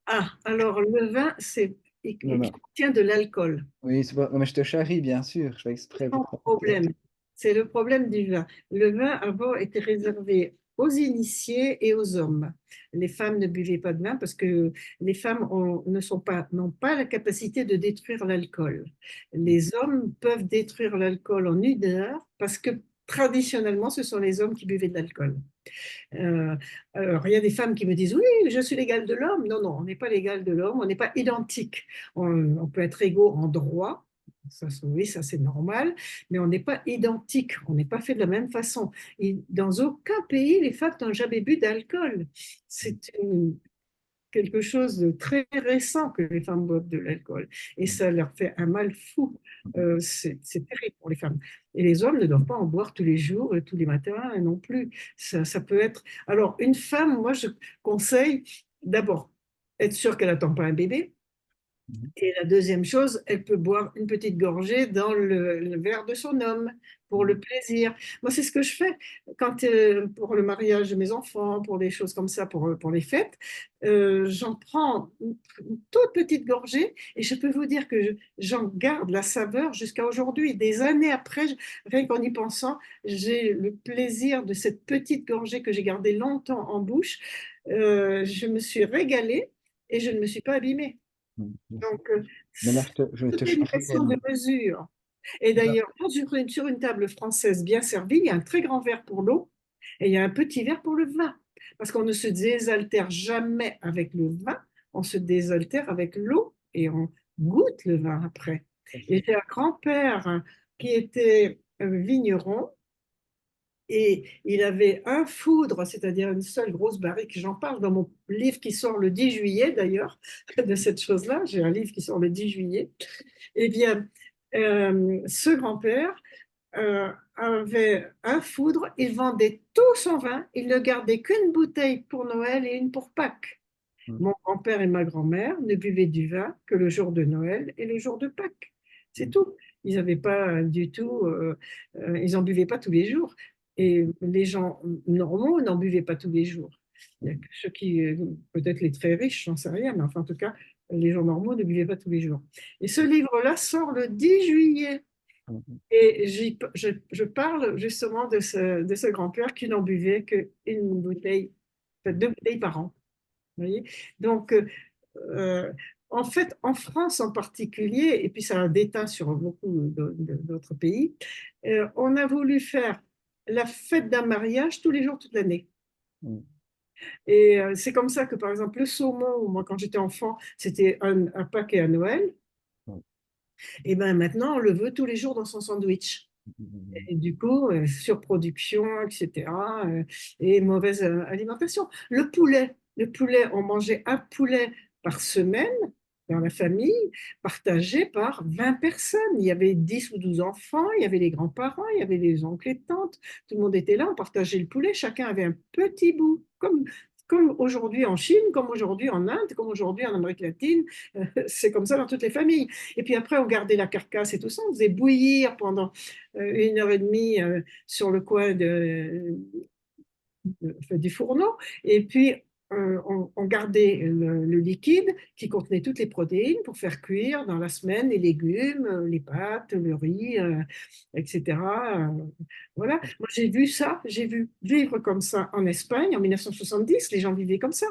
Ah, alors le vin,
Non,
il
non.
contient de l'alcool.
Oui, c'est pas... non, mais je te charrie, bien sûr. Je fais exprès
Sans
pour pas...
problème. C'est le problème du vin. Le vin avant était réservé aux initiés et aux hommes. Les femmes ne buvaient pas de vin parce que les femmes n'ont pas la capacité de détruire l'alcool. Les hommes peuvent détruire l'alcool en 1 heure parce que traditionnellement, ce sont les hommes qui buvaient de l'alcool. Euh, alors, il y a des femmes qui me disent, oui, je suis l'égal de l'homme. Non, non, on n'est pas l'égal de l'homme, on n'est pas identique. On peut être égaux en droit, ça, oui, ça c'est normal, mais on n'est pas identique, on n'est pas fait de la même façon. Et dans aucun pays, les femmes n'ont jamais bu d'alcool. C'est quelque chose de très récent que les femmes boivent de l'alcool. Et ça leur fait un mal fou. C'est terrible pour les femmes. Et les hommes ne doivent pas en boire tous les jours, tous les matins non plus. Ça peut être... Alors, une femme, moi, je conseille d'abord être sûre qu'elle n'attend pas un bébé.
Mhm.
Et la deuxième chose, elle peut boire une petite gorgée dans le verre de son homme pour le plaisir. Moi, c'est ce que je fais quand, pour le mariage de mes enfants, pour des choses comme ça, pour les fêtes. J'en prends une toute petite gorgée et je peux vous dire que j'en garde la saveur jusqu'à aujourd'hui. Des années après, rien qu'en y pensant, j'ai le plaisir de cette petite gorgée que j'ai gardée longtemps en bouche. Je me suis régalée et je ne me suis pas abîmée.
Mhm.
Donc,
Mais là, je
tout
te
est une
charrie.
question de mesure. Et d'ailleurs, sur une table française bien servie, il y a un très grand verre pour l'eau et il y a un petit verre pour le vin. Parce qu'on ne se désaltère jamais avec le vin, on se désaltère avec l'eau et on goûte le vin après. Et j'ai un grand-père qui était vigneron et il avait un foudre, c'est-à-dire une seule grosse barrique. J'en parle dans mon livre qui sort le 10 juillet d'ailleurs, de cette chose-là. J'ai un livre qui sort le 10 juillet. Eh bien, ce grand-père avait un foudre, il vendait tout son vin, il ne gardait qu'une bouteille pour Noël et une pour Pâques.
Mhm.
Mon grand-père et ma grand-mère ne buvaient du vin que le jour de Noël et le jour de Pâques. C'est
Mhm.
tout. Ils n'avaient pas du tout, ils n'en buvaient pas tous les jours. Et les gens normaux n'en buvaient pas tous les jours. Il y a que ceux qui, peut-être les très riches, j'en sais rien, mais enfin, en tout cas, les gens normaux ne buvaient pas tous les jours. Et ce livre-là sort le 10 juillet.
Mhm.
Et je parle justement de ce grand-père qui n'en buvait qu'une bouteille, enfin, deux bouteilles par an. Vous voyez. Donc, euh, en fait, en France en particulier, et puis ça a déteint sur beaucoup d'autres pays, on a voulu faire la fête d'un mariage tous les jours, toute l'année.
Mhm.
Et c'est comme ça que, par exemple, le saumon, moi, quand j'étais enfant, c'était un Pâques et à Noël. Et bien maintenant, on le veut tous les jours dans son sandwich.
Mhm.
Et du coup, surproduction, etc. Et mauvaise alimentation. Le poulet, on mangeait un poulet par semaine dans la famille, partagé par 20 personnes. Il y avait 10 ou 12 enfants, il y avait les grands-parents, il y avait les oncles et tantes. Tout le monde était là, on partageait le poulet, chacun avait un petit bout, comme aujourd'hui en Chine, comme aujourd'hui en Inde, comme aujourd'hui en Amérique latine. C'est comme ça dans toutes les familles. Et puis après, on gardait la carcasse et tout ça, on faisait bouillir pendant 1 heure et demie sur le coin du fourneau. Et puis, on gardait le liquide qui contenait toutes les protéines pour faire cuire dans la semaine les légumes, les pâtes, le riz, etc. Voilà. Moi, j'ai vu ça, j'ai vu vivre comme ça en Espagne en 1970. Les gens vivaient comme ça.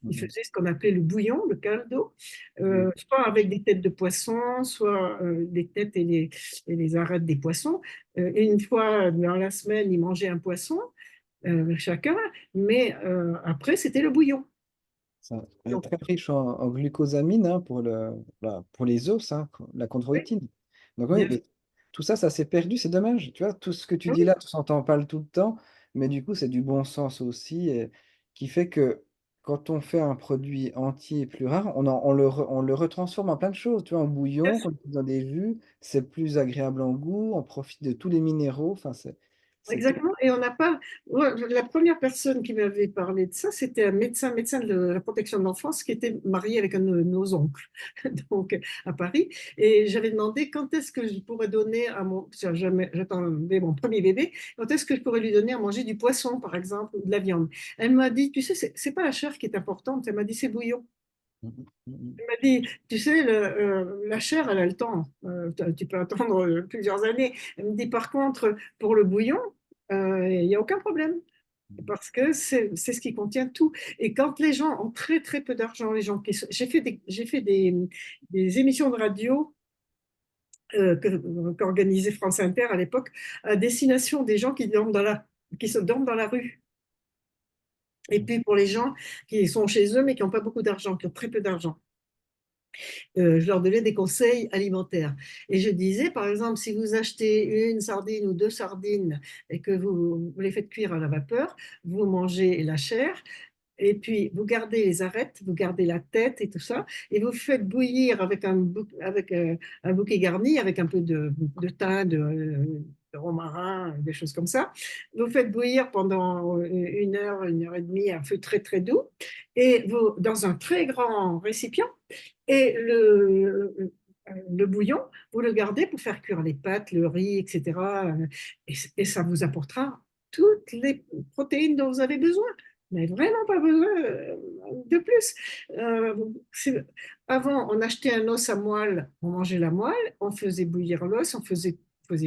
Ils
Mhm.
faisaient ce qu'on appelait le bouillon, le caldo,
Mhm.
soit avec des têtes de poisson, soit des têtes et les arêtes des poissons. Une fois dans la semaine, ils mangeaient un poisson chacun, mais après, c'était le bouillon.
Ça,
Donc,
très riche en glucosamine hein, pour les os, hein, la
oui,
chondroïtine. Donc oui,
bien sûr.
mais tout ça, ça s'est perdu, c'est dommage. Tu vois, tout ce que tu dis
Oui,
là, tu s'entend pas tout le temps, mais du coup, c'est du bon sens aussi, qui fait que quand on fait un produit entier plus rare, on le retransforme en plein de choses. Tu vois, en
bien
bouillon,
sûr.
quand tu dans des jus, c'est plus agréable en goût, on profite de tous les minéraux. Enfin, c'est tout.
Exactement. Et on n'a pas. Ouais, la première personne qui m'avait parlé de ça, c'était un médecin de la protection de l'enfance qui était marié avec un de nos oncles, donc à Paris. Et j'avais demandé quand est-ce que je pourrais donner à mon. J'attendais mon premier bébé, quand est-ce que je pourrais lui donner à manger du poisson, par exemple, ou de la viande. Elle m'a dit, tu sais, c'est pas la chair qui est importante. Elle m'a dit, c'est bouillon.
Mhm, mhm,
Elle m'a dit, tu sais, la chair, elle a le temps. Tu peux attendre plusieurs années. Elle me dit, par contre, pour le bouillon, il n'y a aucun problème.
mhm.
Parce que c'est ce qui contient tout. Et quand les gens ont très, très peu d'argent, les gens j'ai fait des émissions de radio qu'organisait France Inter à l'époque à destination des gens qui se dorment dans la rue. Et puis pour les gens qui sont chez eux mais qui n'ont pas beaucoup d'argent, qui ont très peu d'argent. Je leur donnais des conseils alimentaires. Et je disais, par exemple, si vous achetez une sardine ou deux sardines et que vous les faites cuire à la vapeur, vous mangez la chair, et puis vous gardez les arêtes, vous gardez la tête et tout ça, et vous faites bouillir avec un bouquet garni, avec un peu de thym, de romarin, des choses comme ça. Vous faites bouillir pendant 1 heure et demie à feu très très doux, et vous, dans un très grand récipient, et le bouillon, vous le gardez pour faire cuire les pâtes, le riz, etc. Et ça vous apportera toutes les protéines dont vous avez besoin. Vous n'avez vraiment pas besoin de plus. Euh, Avant, on achetait un os à moelle, on mangeait la moelle, on faisait bouillir l'os, on faisait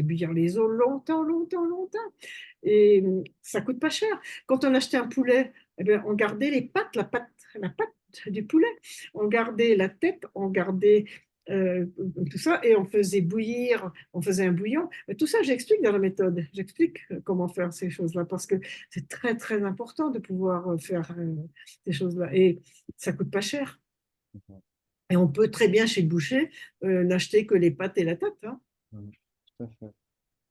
bouillir les os longtemps, longtemps, longtemps. Et ça coûte pas cher. Quand on achetait un poulet, eh bien, on gardait les pattes, la patte du poulet. On gardait la tête, on gardait euh, tout ça et on faisait bouillir, on faisait un bouillon. Tout ça, j'explique dans la méthode. J'explique comment faire ces choses-là parce que c'est très, très important de pouvoir faire ces choses-là. Et ça coûte pas cher. Et on peut très bien chez le boucher n'acheter que les pâtes et la tête, hein.
Mhm. Tout à fait,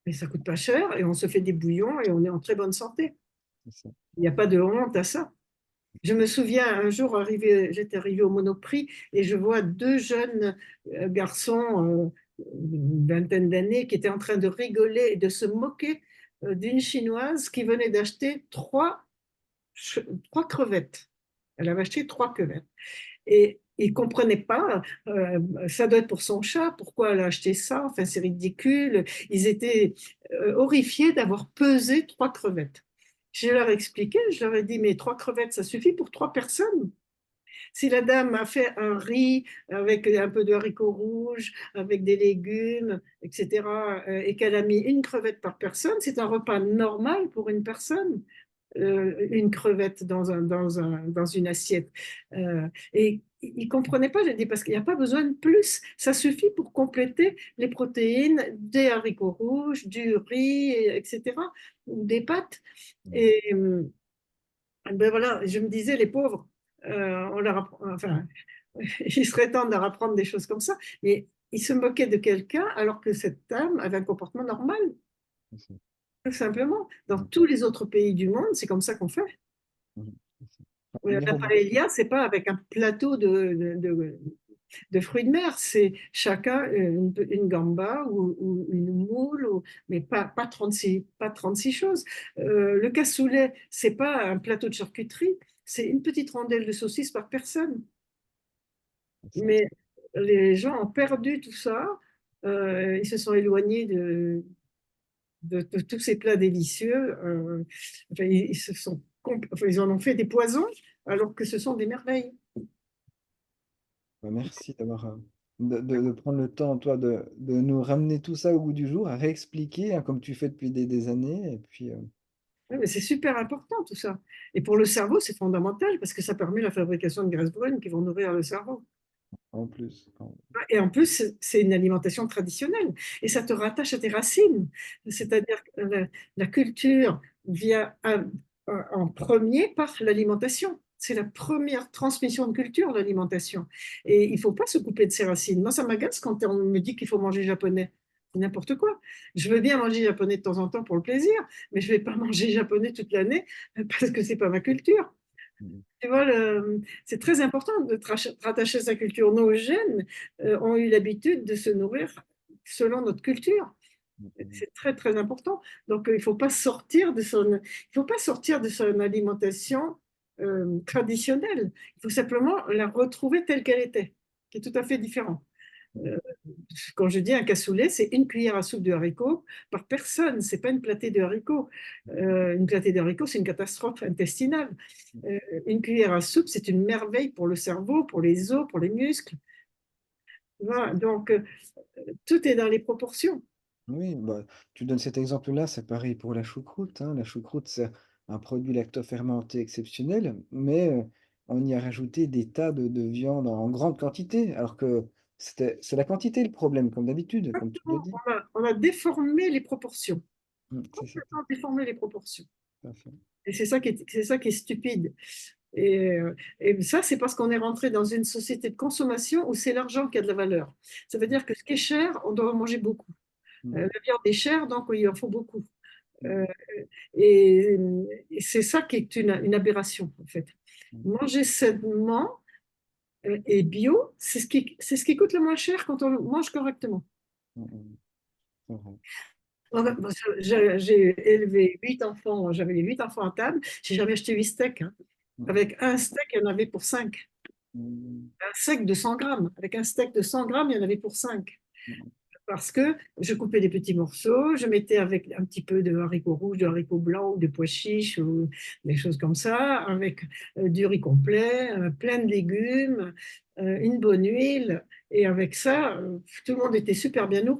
Et ça coûte pas cher et on se fait des bouillons et on est en très bonne santé.
c'est ça.
Il n'y a pas de honte à ça. Je me souviens un jour, j'étais arrivée au Monoprix et je vois deux jeunes garçons d'une vingtaine d'années qui étaient en train de rigoler et de se moquer d'une Chinoise qui venait d'acheter trois crevettes. Elle avait acheté 3 crevettes. Et ils ne comprenaient pas, ça doit être pour son chat, pourquoi elle a acheté ça, enfin c'est ridicule. Ils étaient horrifiés d'avoir pesé 3 crevettes. Je leur ai expliqué, je leur ai dit, mais 3 crevettes, ça suffit pour 3 personnes. Si la dame a fait un riz avec un peu de haricots rouges, avec des légumes, etc., et qu'elle a mis 1 crevette par personne, c'est un repas normal pour une personne, 1 crevette dans une assiette. Et ils ne comprenaient pas, j'ai dit, parce qu'il n'y a pas besoin de plus. Ça suffit pour compléter les protéines des haricots rouges, du riz, etc., ou des pâtes.
Mhm.
Et ben voilà, je me disais, les pauvres, enfin, il serait temps de leur apprendre des choses comme ça, mais ils se moquaient de quelqu'un alors que cette dame avait un comportement normal,
C'est ça.
tout simplement. Dans
Mhm.
tous les autres pays du monde, c'est comme ça qu'on fait.
Mhm. C'est ça.
La
Numéro deux.
paella, c'est pas avec un plateau de fruits de mer, c'est chacun une gamba ou une moule, mais pas 36 choses. Le cassoulet, c'est pas un plateau de charcuterie, c'est une petite rondelle de saucisse par personne.
C'est ça.
Mais les gens ont perdu tout ça, ils se sont éloignés de tous ces plats délicieux. Enfin, ils en ont fait des poisons alors que ce sont des merveilles.
Bah, merci d'avoir de prendre le temps, toi, de nous ramener tout ça au goût du jour, à réexpliquer, hein, comme tu fais depuis des années. Et puis,
Ouais, mais c'est super important tout ça. Et pour le cerveau, c'est fondamental parce que ça permet la fabrication de graisses brunes qui vont nourrir le cerveau.
en plus,
Et en plus, c'est une alimentation traditionnelle et ça te rattache à tes racines. C'est-à-dire que la culture vient en premier par l'alimentation. C'est la première transmission de culture, l'alimentation. Et il ne faut pas se couper de ses racines. Moi, ça m'agace quand on me dit qu'il faut manger japonais. C'est n'importe quoi. Je veux bien manger japonais de temps en temps pour le plaisir, mais je ne vais pas manger japonais toute l'année parce que ce n'est pas ma culture.
mhm.
Tu vois, c'est très important de rattacher sa culture. Nos gènes ont eu l'habitude de se nourrir selon notre culture.
Mhm.
C'est très, très important. Donc, il ne faut pas sortir de son alimentation traditionnelle. Il faut simplement la retrouver telle qu'elle était, qui est tout à fait différente. Euh, Quand je dis un cassoulet, c'est 1 cuillère à soupe de haricots par personne. C'est pas une platée de haricots. Une platée de haricots, c'est une catastrophe intestinale. 1 cuillère à soupe, c'est une merveille pour le cerveau, pour les os, pour les muscles. Voilà. Donc, tout est dans les proportions.
Oui, bah, tu donnes cet exemple-là, c'est pareil pour la choucroute, hein. La choucroute, c'est un produit lactofermenté exceptionnel, mais on y a rajouté des tas de viande en grande quantité, alors que c'est la quantité le problème, comme d'habitude, comme tu le
Exactement.
dis.
On a déformé les proportions.
C'est ça,
Complètement déformé les proportions.
tout à fait.
Et c'est ça qui est stupide. Et ça, c'est parce qu'on est rentré dans une société de consommation où c'est l'argent qui a de la valeur. Ça veut dire que ce qui est cher, on doit en manger beaucoup.
Mm,
La viande est chère, donc il en faut beaucoup.
mm,
Euh, et c'est ça qui est une aberration, en fait.
mm,
Manger sainement et bio, c'est ce qui coûte le moins cher quand on mange correctement.
mm, c'est vrai.
Ouais, moi, j'ai élevé 8 enfants, j'avais les 8 enfants à table, j'ai jamais acheté 8 steaks, hein. Avec un steak, il y en avait pour 5.
Mm.
Un steak de 100 grammes. Avec un steak de 100 grammes, il y en avait pour 5. Parce que je coupais des petits morceaux, je mettais avec un petit peu de haricots rouges, de haricots blancs ou de pois chiches ou des choses comme ça, avec du riz complet, plein de légumes, une bonne huile. Et avec ça, tout le monde était super bien nourri.